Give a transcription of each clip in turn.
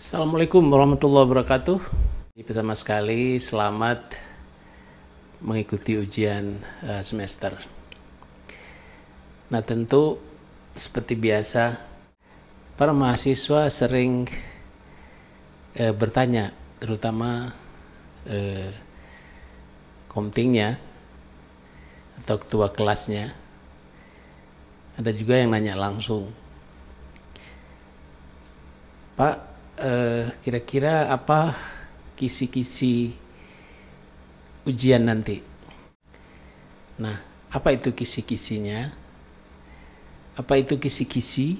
Assalamualaikum warahmatullahi wabarakatuh. Pertama sekali selamat mengikuti ujian semester. Nah, tentu seperti biasa para mahasiswa sering bertanya, terutama komtingnya atau ketua kelasnya. Ada juga yang nanya langsung, Pak, kira-kira apa kisi-kisi ujian nanti? Nah, apa itu kisi-kisinya? Apa itu kisi-kisi?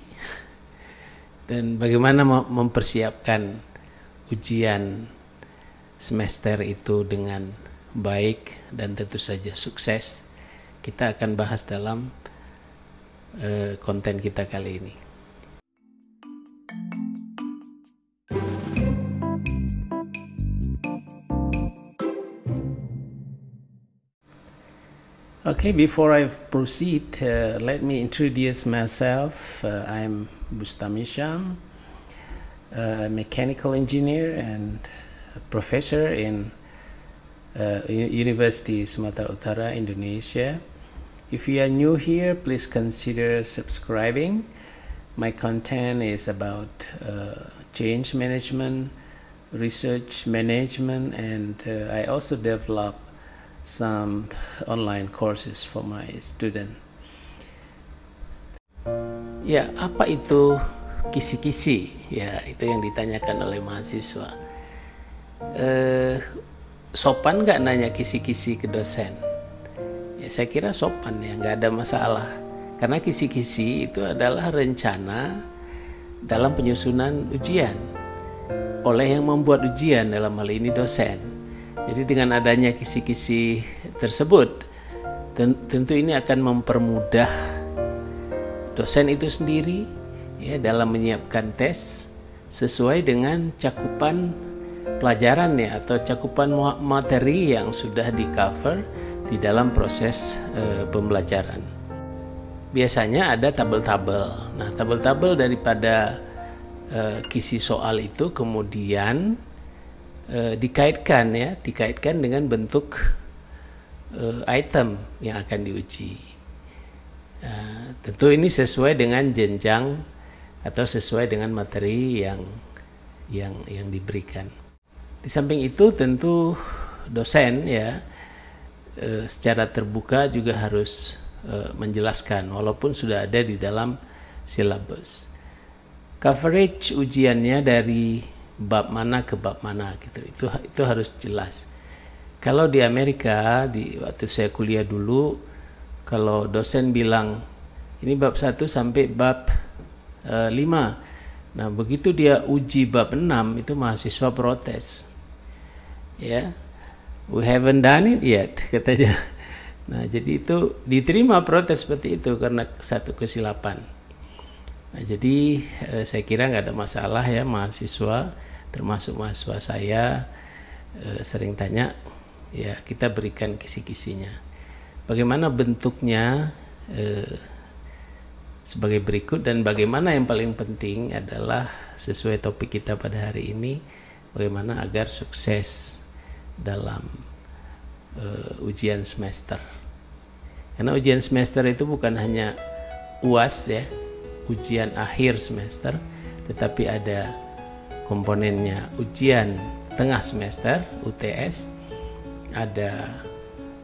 Dan bagaimana mempersiapkan ujian semester itu dengan baik dan tentu saja sukses? Kita akan bahas dalam konten kita kali ini. Okay, before I proceed, let me introduce myself. I'm Bustami Syam, a mechanical engineer and a professor in University Sumatera Utara, Indonesia. If you are new here, please consider subscribing. My content is about change management, research management, and I also develop some online courses for my student. Ya, apa itu kisi-kisi? Ya, itu yang ditanyakan oleh mahasiswa. Sopan nggak nanya kisi-kisi ke dosen? Ya, saya kira sopan ya, nggak ada masalah. Karena kisi-kisi itu adalah rencana dalam penyusunan ujian oleh yang membuat ujian, dalam hal ini dosen. Jadi dengan adanya kisi-kisi tersebut, tentu ini akan mempermudah dosen itu sendiri ya dalam menyiapkan tes sesuai dengan cakupan pelajarannya atau cakupan materi yang sudah di-cover di dalam proses pembelajaran. Biasanya ada tabel-tabel. Nah, tabel-tabel daripada kisi soal itu kemudian dikaitkan dengan bentuk item yang akan diuji. Tentu ini sesuai dengan jenjang atau sesuai dengan materi yang diberikan. Di samping itu tentu dosen ya secara terbuka juga harus menjelaskan walaupun sudah ada di dalam silabus. Coverage ujiannya dari bab mana ke bab mana gitu. Itu harus jelas. Kalau di Amerika waktu saya kuliah dulu, kalau dosen bilang ini bab 1 sampai bab 5. Nah, begitu dia uji bab 6 itu mahasiswa protes. Ya. We haven't done it yet katanya. Nah, jadi itu diterima protes seperti itu karena satu kesilapan. Nah, jadi saya kira nggak ada masalah ya mahasiswa, termasuk mahasiswa saya sering tanya, ya kita berikan kisi-kisinya. Bagaimana bentuknya sebagai berikut, dan bagaimana yang paling penting adalah sesuai topik kita pada hari ini, bagaimana agar sukses dalam ujian semester. Karena ujian semester itu bukan hanya UAS ya, ujian akhir semester, tetapi ada komponennya ujian tengah semester, UTS, ada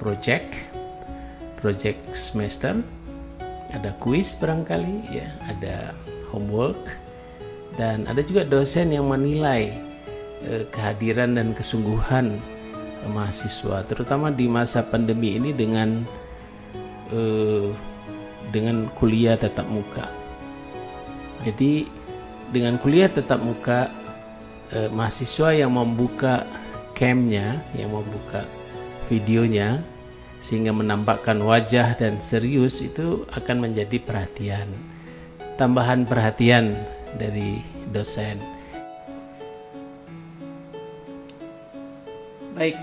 project semester, ada kuis barangkali ya, ada homework, dan ada juga dosen yang menilai kehadiran dan kesungguhan mahasiswa, terutama di masa pandemi ini dengan kuliah tatap muka. Jadi dengan kuliah tatap muka, mahasiswa yang membuka camnya, yang membuka videonya sehingga menampakkan wajah dan serius, itu akan menjadi perhatian, tambahan perhatian dari dosen. Baik,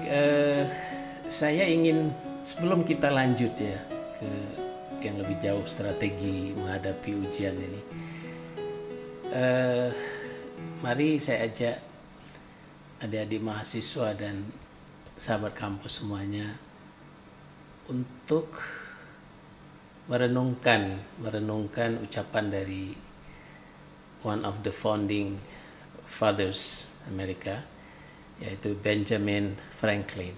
saya ingin sebelum kita lanjut ya ke yang lebih jauh strategi menghadapi ujian ini, mari saya ajak adik-adik mahasiswa dan sahabat kampus semuanya untuk merenungkan ucapan dari one of the founding fathers Amerika, yaitu Benjamin Franklin.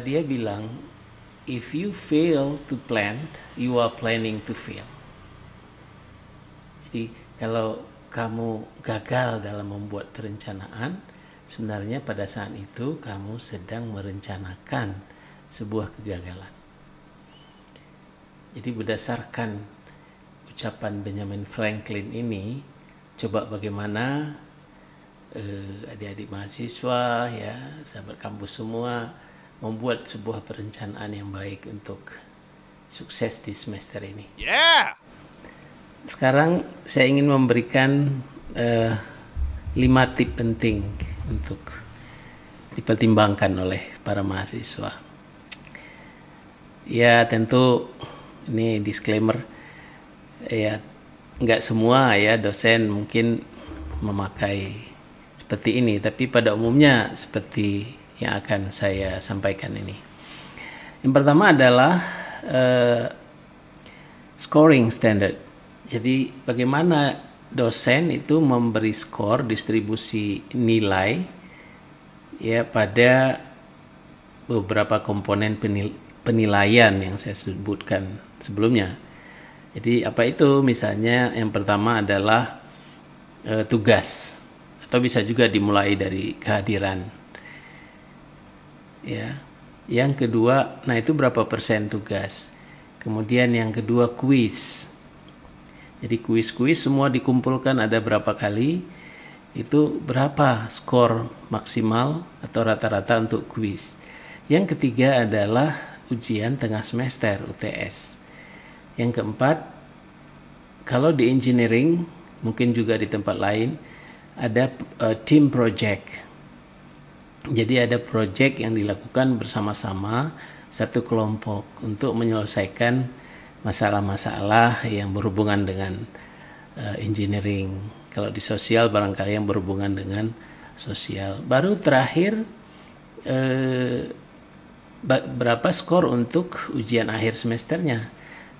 Dia bilang, if you fail to plant, you are planning to fail. Jadi kalau kamu gagal dalam membuat perencanaan, sebenarnya pada saat itu kamu sedang merencanakan sebuah kegagalan. Jadi berdasarkan ucapan Benjamin Franklin ini, coba bagaimana adik-adik mahasiswa, ya, sahabat kampus semua, membuat sebuah perencanaan yang baik untuk sukses di semester ini. Yeah! Sekarang saya ingin memberikan 5 tip penting untuk dipertimbangkan oleh para mahasiswa. Ya, tentu ini disclaimer, ya nggak semua ya dosen mungkin memakai seperti ini, tapi pada umumnya seperti yang akan saya sampaikan ini. Yang pertama adalah scoring standard. Jadi bagaimana dosen itu memberi skor, distribusi nilai ya pada beberapa komponen penilaian yang saya sebutkan sebelumnya. Jadi apa itu? Misalnya yang pertama adalah tugas, atau bisa juga dimulai dari kehadiran. Ya. Yang kedua, nah itu berapa persen tugas. Kemudian yang kedua kuis. Jadi kuis-kuis semua dikumpulkan ada berapa kali, itu berapa skor maksimal atau rata-rata untuk kuis. Yang ketiga adalah ujian tengah semester UTS. Yang keempat, kalau di engineering, mungkin juga di tempat lain, ada team project. Jadi ada project yang dilakukan bersama-sama satu kelompok untuk menyelesaikan masalah-masalah yang berhubungan dengan engineering. Kalau di sosial barangkali yang berhubungan dengan sosial. Baru terakhir berapa skor untuk ujian akhir semesternya.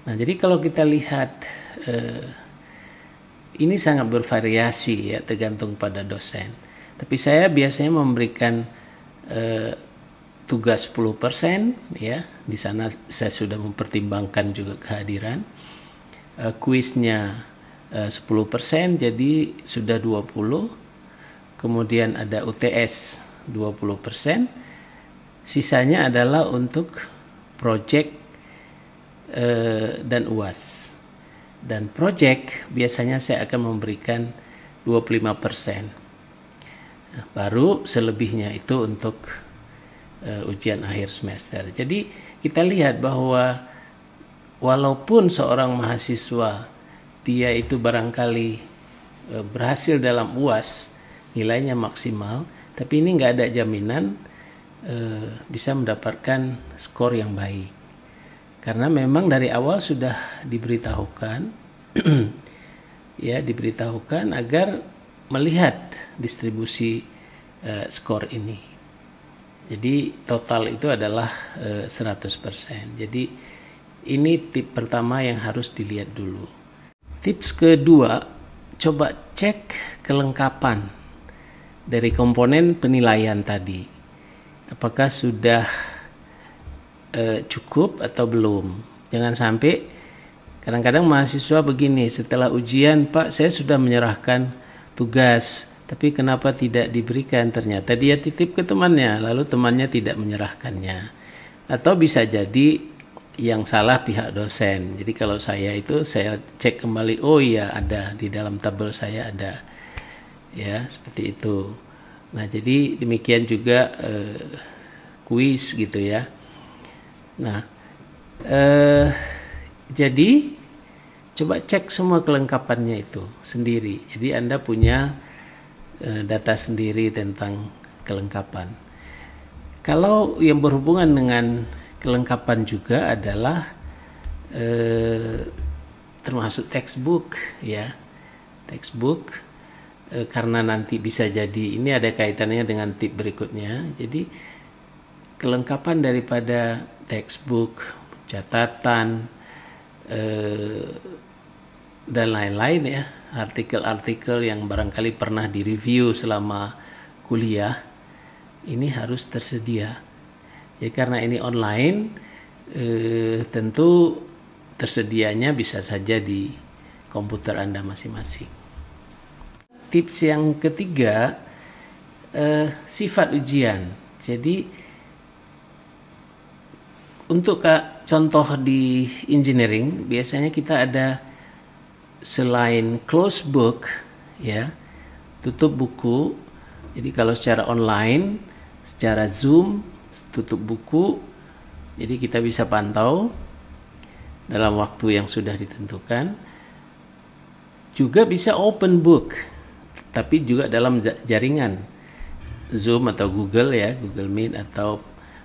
Nah, jadi kalau kita lihat ini sangat bervariasi ya, tergantung pada dosen. Tapi saya biasanya memberikan tugas 10% ya. Di sana saya sudah mempertimbangkan juga kehadiran. Kuisnya 10%, jadi sudah 20. Kemudian ada UTS 20%. Sisanya adalah untuk project dan UAS. Dan project biasanya saya akan memberikan 25%. Nah, baru selebihnya itu untuk ujian akhir semester. Jadi kita lihat bahwa walaupun seorang mahasiswa dia itu barangkali berhasil dalam UAS, nilainya maksimal, tapi ini nggak ada jaminan bisa mendapatkan skor yang baik. Karena memang dari awal sudah diberitahukan ya, diberitahukan agar melihat distribusi skor ini. Jadi total itu adalah 100%. Jadi ini tip pertama yang harus dilihat dulu. Tips kedua, coba cek kelengkapan dari komponen penilaian tadi. Apakah sudah cukup atau belum? Jangan sampai kadang-kadang mahasiswa begini, setelah ujian, Pak, saya sudah menyerahkan tugas, tapi kenapa tidak diberikan? Ternyata dia titip ke temannya, lalu temannya tidak menyerahkannya. Atau bisa jadi yang salah pihak dosen. Jadi kalau saya itu, saya cek kembali, oh iya ada, di dalam tabel saya ada. Ya, seperti itu. Nah, jadi demikian juga kuis gitu ya. Nah, jadi coba cek semua kelengkapannya itu sendiri. Jadi Anda punya data sendiri tentang kelengkapan. Kalau yang berhubungan dengan kelengkapan juga adalah termasuk textbook ya, textbook. karena nanti bisa jadi ini ada kaitannya dengan tip berikutnya. Jadi kelengkapan daripada textbook, catatan, dan lain-lain ya, artikel-artikel yang barangkali pernah direview selama kuliah, ini harus tersedia. Jadi karena ini online, tentu tersedianya bisa saja di komputer Anda masing-masing. Tips yang ketiga, sifat ujian. Jadi untuk contoh di engineering, biasanya kita ada selain close book, ya, tutup buku. Jadi kalau secara online, secara Zoom, tutup buku, jadi kita bisa pantau dalam waktu yang sudah ditentukan. Juga bisa open book, tapi juga dalam jaringan Zoom atau Google ya, Google Meet atau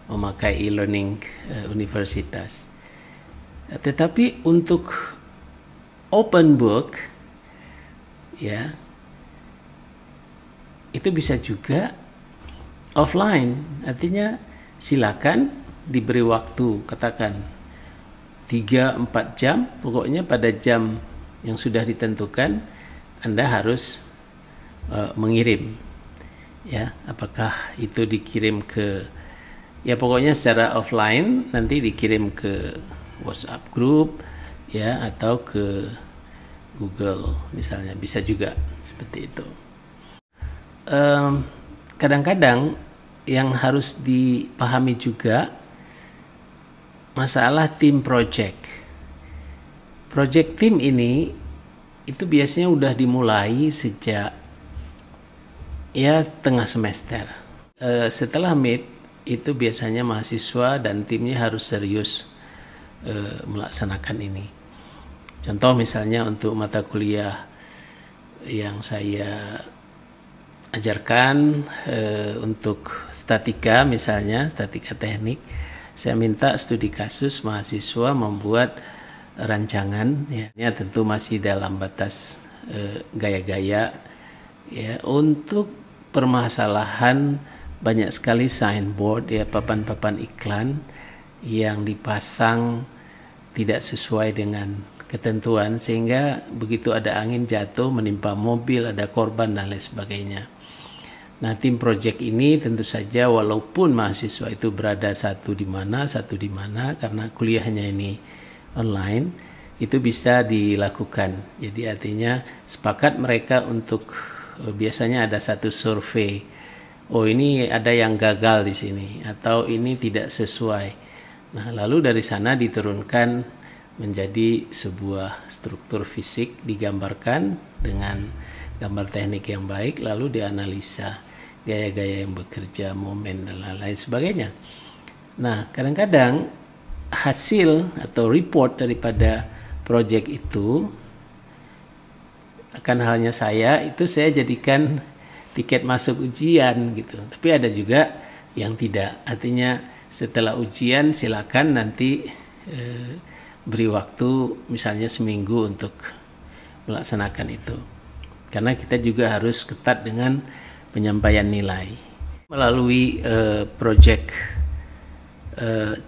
memakai e-learning universitas. Tetapi untuk open book ya, itu bisa juga offline. Artinya silakan diberi waktu, katakan 3-4 jam, pokoknya pada jam yang sudah ditentukan Anda harus mengirim ya, apakah itu dikirim ke, ya pokoknya secara offline, nanti dikirim ke WhatsApp group ya, atau ke Google misalnya, bisa juga seperti itu. Kadang-kadang yang harus dipahami juga masalah tim project. Project tim ini itu biasanya udah dimulai sejak ya tengah semester. Setelah mid itu biasanya mahasiswa dan timnya harus serius melaksanakan ini. Contoh misalnya untuk mata kuliah yang saya ajarkan untuk statika misalnya, statika teknik, saya minta studi kasus mahasiswa membuat rancangan ya, tentu masih dalam batas gaya-gaya ya, untuk permasalahan banyak sekali signboard ya, papan-papan iklan yang dipasang tidak sesuai dengan ketentuan, sehingga begitu ada angin jatuh menimpa mobil, ada korban dan lain sebagainya. Nah, tim project ini tentu saja walaupun mahasiswa itu berada satu di mana karena kuliahnya ini online, itu bisa dilakukan. Jadi artinya sepakat mereka untuk biasanya ada satu survei. Oh, ini ada yang gagal di sini atau ini tidak sesuai. Nah, lalu dari sana diturunkan menjadi sebuah struktur fisik, digambarkan dengan gambar teknik yang baik, lalu dianalisa gaya-gaya yang bekerja, momen dan lain-lain sebagainya. Nah, kadang-kadang hasil atau report daripada proyek itu, akan halnya saya jadikan tiket masuk ujian gitu. Tapi ada juga yang tidak. Artinya setelah ujian silakan nanti beri waktu misalnya seminggu untuk melaksanakan itu. Karena kita juga harus ketat dengan penyampaian nilai. Melalui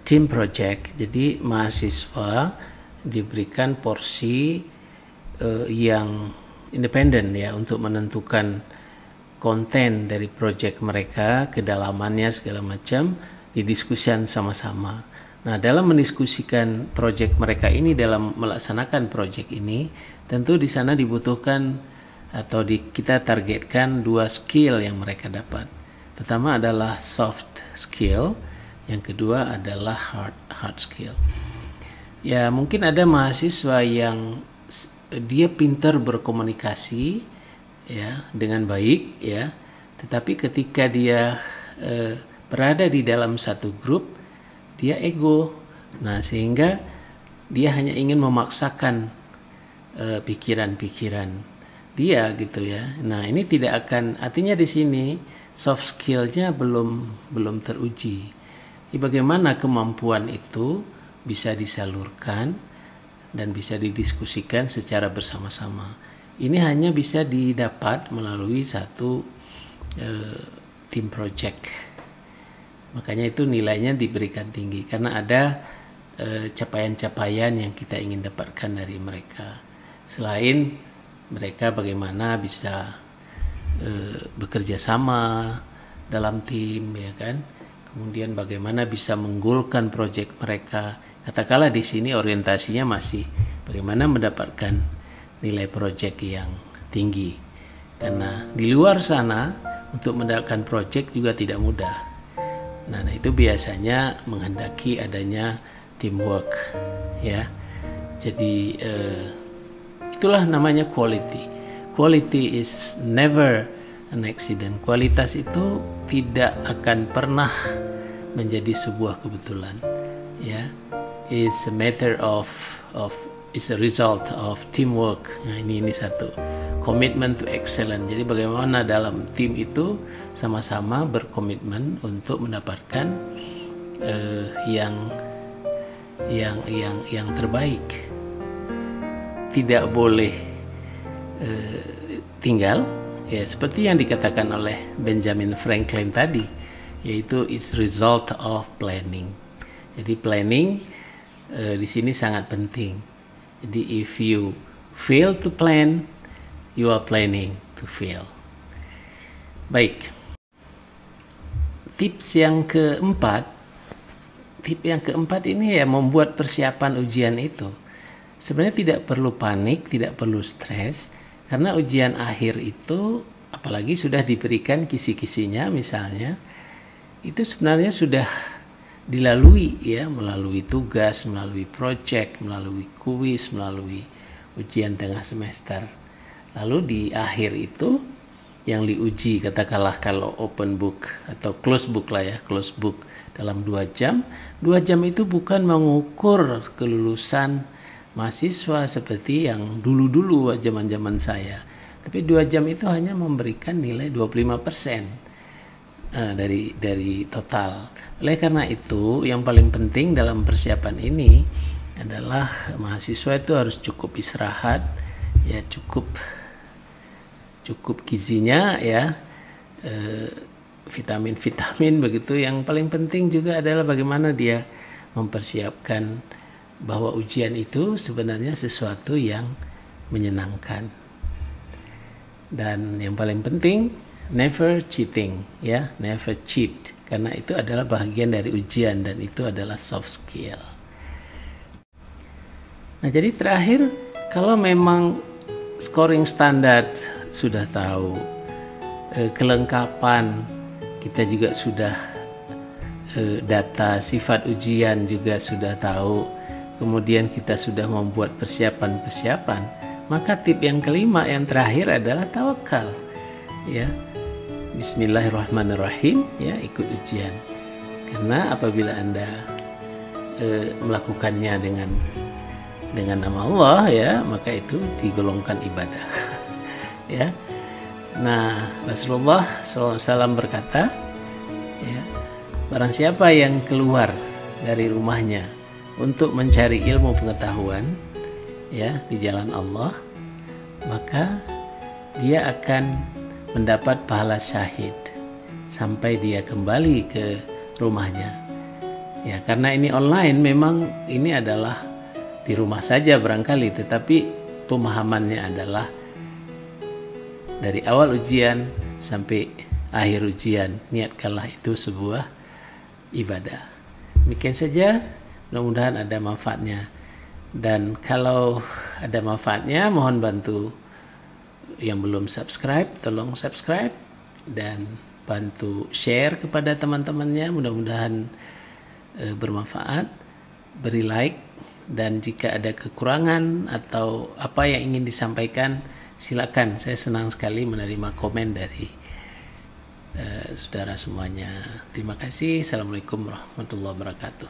team project, jadi mahasiswa diberikan porsi yang independen ya, untuk menentukan konten dari proyek mereka, kedalamannya segala macam, didiskusikan sama-sama. Nah, dalam mendiskusikan proyek mereka ini, dalam melaksanakan proyek ini, tentu di sana dibutuhkan atau kita targetkan 2 skill yang mereka dapat. Pertama adalah soft skill, yang kedua adalah hard skill. Ya, mungkin ada mahasiswa yang dia pintar berkomunikasi ya dengan baik ya, tetapi ketika dia berada di dalam satu grup, dia ego. Nah, sehingga dia hanya ingin memaksakan pikiran-pikiran dia gitu ya. Nah, ini tidak akan, artinya di sini soft skill-nya belum teruji. Bagaimana kemampuan itu bisa disalurkan dan bisa didiskusikan secara bersama-sama. ini hanya bisa didapat melalui satu tim project. Makanya itu nilainya diberikan tinggi karena ada capaian-capaian yang kita ingin dapatkan dari mereka. Selain mereka bagaimana bisa bekerja sama dalam tim, ya kan? Kemudian bagaimana bisa menggolkan proyek mereka. Katakanlah di sini orientasinya masih bagaimana mendapatkan nilai proyek yang tinggi. Karena di luar sana untuk mendapatkan proyek juga tidak mudah. Nah, itu biasanya menghendaki adanya teamwork, ya. Jadi itulah namanya quality. Quality is never an accident. Kualitas itu tidak akan pernah menjadi sebuah kebetulan, ya. It's a matter of it's a result of teamwork. Nah, ini satu. Commitment to excellence. Jadi bagaimana dalam tim itu sama-sama berkomitmen untuk mendapatkan yang terbaik. Tidak boleh tinggal, ya, seperti yang dikatakan oleh Benjamin Franklin tadi, yaitu it's result of planning. Jadi planning di sini sangat penting. Jadi if you fail to plan, you are planning to fail. Baik. Tip yang keempat ini ya membuat persiapan ujian itu. Sebenarnya tidak perlu panik, tidak perlu stres, karena ujian akhir itu apalagi sudah diberikan kisi-kisinya misalnya, itu sebenarnya sudah dilalui, ya, melalui tugas, melalui project, melalui kuis, melalui ujian tengah semester. Lalu di akhir itu yang diuji, katakanlah kalau open book atau close book lah, ya, close book dalam 2 jam. 2 jam itu bukan mengukur kelulusan mahasiswa seperti yang dulu-dulu zaman-zaman saya. Tapi 2 jam itu hanya memberikan nilai 25% dari total. Oleh karena itu, yang paling penting dalam persiapan ini adalah mahasiswa itu harus cukup istirahat, ya, cukup gizinya, ya, vitamin begitu. Yang paling penting juga adalah bagaimana dia mempersiapkan bahwa ujian itu sebenarnya sesuatu yang menyenangkan. Dan yang paling penting, never cheating, ya, never cheat, karena itu adalah bagian dari ujian dan itu adalah soft skill. Nah, jadi terakhir, kalau memang scoring standar sudah tahu, kelengkapan kita juga sudah, data sifat ujian juga sudah tahu, kemudian kita sudah membuat persiapan, maka tip yang kelima yang terakhir adalah tawakal, ya. Bismillahirrahmanirrahim, ya, ikut ujian. Karena apabila Anda melakukannya dengan nama Allah, ya, maka itu digolongkan ibadah. Ya. Nah, Rasulullah SAW berkata, ya, barang siapa yang keluar dari rumahnya untuk mencari ilmu pengetahuan, ya, di jalan Allah, maka dia akan mendapat pahala syahid sampai dia kembali ke rumahnya. Ya, karena ini online, memang ini adalah di rumah saja barangkali, tetapi pemahamannya adalah dari awal ujian sampai akhir ujian, niatkanlah itu sebuah ibadah. Demikian saja, mudah-mudahan ada manfaatnya. Dan kalau ada manfaatnya, mohon bantu yang belum subscribe, tolong subscribe dan bantu share kepada teman-temannya, mudah-mudahan bermanfaat. Beri like, dan jika ada kekurangan atau apa yang ingin disampaikan, silakan. Saya senang sekali menerima komen dari saudara semuanya. Terima kasih. Assalamualaikum warahmatullahi wabarakatuh.